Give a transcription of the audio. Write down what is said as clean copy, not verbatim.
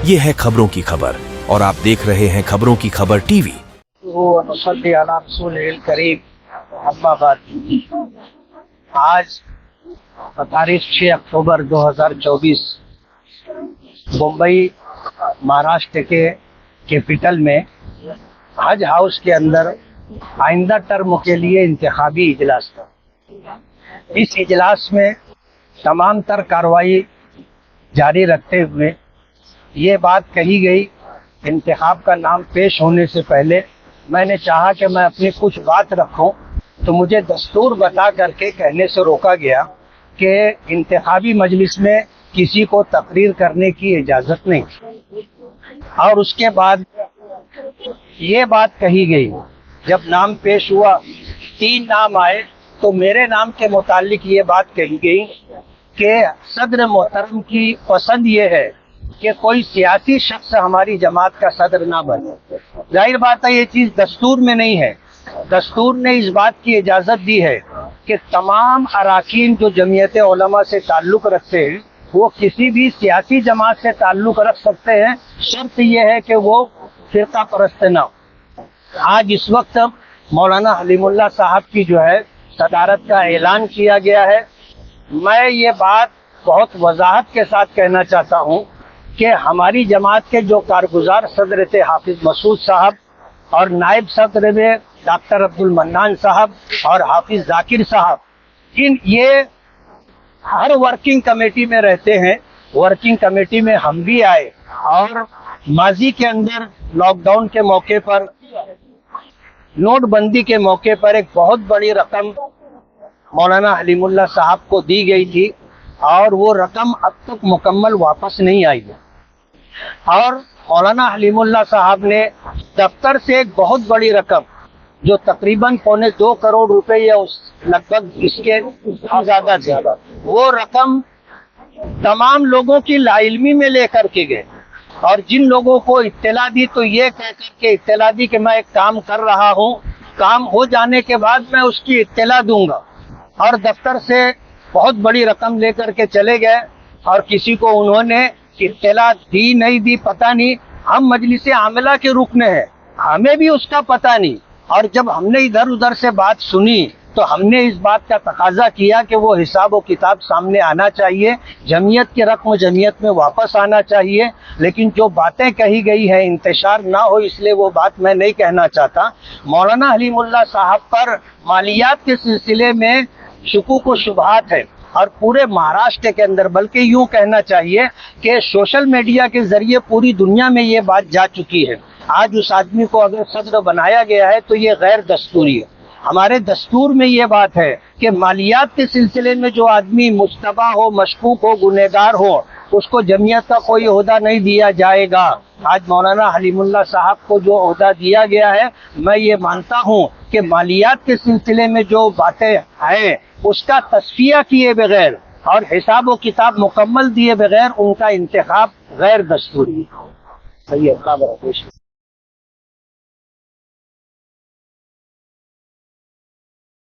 ये है खबरों की खबर और आप देख रहे हैं खबरों की खबर टीवी। आज तारीख 6 अक्टूबर 2024 मुंबई महाराष्ट्र के कैपिटल में हज हाउस के अंदर आइंदा टर्म के लिए इंतखाबी इजलास था। इस इजलास में तमाम तर कार्रवाई जारी रखते हुए ये बात कही गई, इंतखाब का नाम पेश होने से पहले मैंने चाहा कि मैं अपनी कुछ बात रखूं, तो मुझे दस्तूर बता करके कहने से रोका गया कि इंतखाबी मजलिस में किसी को तकरीर करने की इजाज़त नहीं। और उसके बाद ये बात कही गई, जब नाम पेश हुआ 3 नाम आए तो मेरे नाम के मुतालिक ये बात कही गई कि सदर मोहतरम की पसंद ये है कि कोई सियासी शख्स हमारी जमात का सदर ना बने। जाहिर बात है ये चीज़ दस्तूर में नहीं है। दस्तूर ने इस बात की इजाज़त दी है कि तमाम अराकीन जो जमीयत उलमा से ताल्लुक़ रखते हैं वो किसी भी सियासी जमात से ताल्लुक़ रख सकते हैं, शर्त यह है कि वो फिरका परस्त ना हो। आज इस वक्त मौलाना हलीमुल्लाह साहब की जो है सदारत का ऐलान किया गया है। मैं ये बात बहुत वजाहत के साथ कहना चाहता हूँ कि हमारी जमात के जो कारगुजार सदर थे हाफिज मसूद साहब और नायब सदर में डॉक्टर अब्दुल मन्नान साहब और हाफिज जाकिर साहब, ये हर वर्किंग कमेटी में रहते हैं। वर्किंग कमेटी में हम भी आए और माजी के अंदर लॉकडाउन के मौके पर, नोटबंदी के मौके पर एक बहुत बड़ी रकम मौलाना हलीमुल्लाह साहब को दी गई थी और वो रकम अब तक मुकम्मल वापस नहीं आई है। और मौलाना हलीमुल्लाह साहब ने दफ्तर से एक बहुत बड़ी रकम जो तकरीबन 2.25 करोड़ रुपए या लगभग इसके ज्यादा थी, वो रकम तमाम लोगों की लाइल्मी में लेकर के गए और जिन लोगों को इत्तला दी तो ये कहकर के इत्तला दी कि मैं एक काम कर रहा हूँ, काम हो जाने के बाद मैं उसकी इत्तला दूंगा। और दफ्तर से बहुत बड़ी रकम लेकर के चले गए और किसी को उन्होंने इत्तला दी नहीं दी पता नहीं। हम मजलिस आमिला के रुकने हैं, हमें भी उसका पता नहीं। और जब हमने इधर उधर से बात सुनी तो हमने इस बात का तकाजा किया कि वो हिसाब व किताब सामने आना चाहिए, जमीयत की रकम जमीयत में वापस आना चाहिए। लेकिन जो बातें कही गई हैं इंतशार ना हो, इसलिए वो बात मैं नहीं कहना चाहता। मौलाना हलीमुल्लाह साहब पर मालियात के सिलसिले में शुकूक व शुबहात है और पूरे महाराष्ट्र के अंदर, बल्कि यूं कहना चाहिए कि सोशल मीडिया के जरिए पूरी दुनिया में ये बात जा चुकी है। आज उस आदमी को अगर सदर बनाया गया है तो ये गैर दस्तूरी है। हमारे दस्तूर में ये बात है कि मालियात के सिलसिले में जो आदमी मुश्तबा हो, मशकूक हो, गुनहगार हो, उसको जमीयत का कोई ओहदा नहीं दिया जाएगा। आज मौलाना हलीमुल्लाह साहब को जो ओहदा दिया गया है, मैं ये मानता हूँ कि मालियात के सिलसिले में जो बातें हैं उसका तस्फिया किए बगैर और हिसाब व किताब मुकम्मल दिए बगैर उनका इंतखाब गैर दस्तूरी है।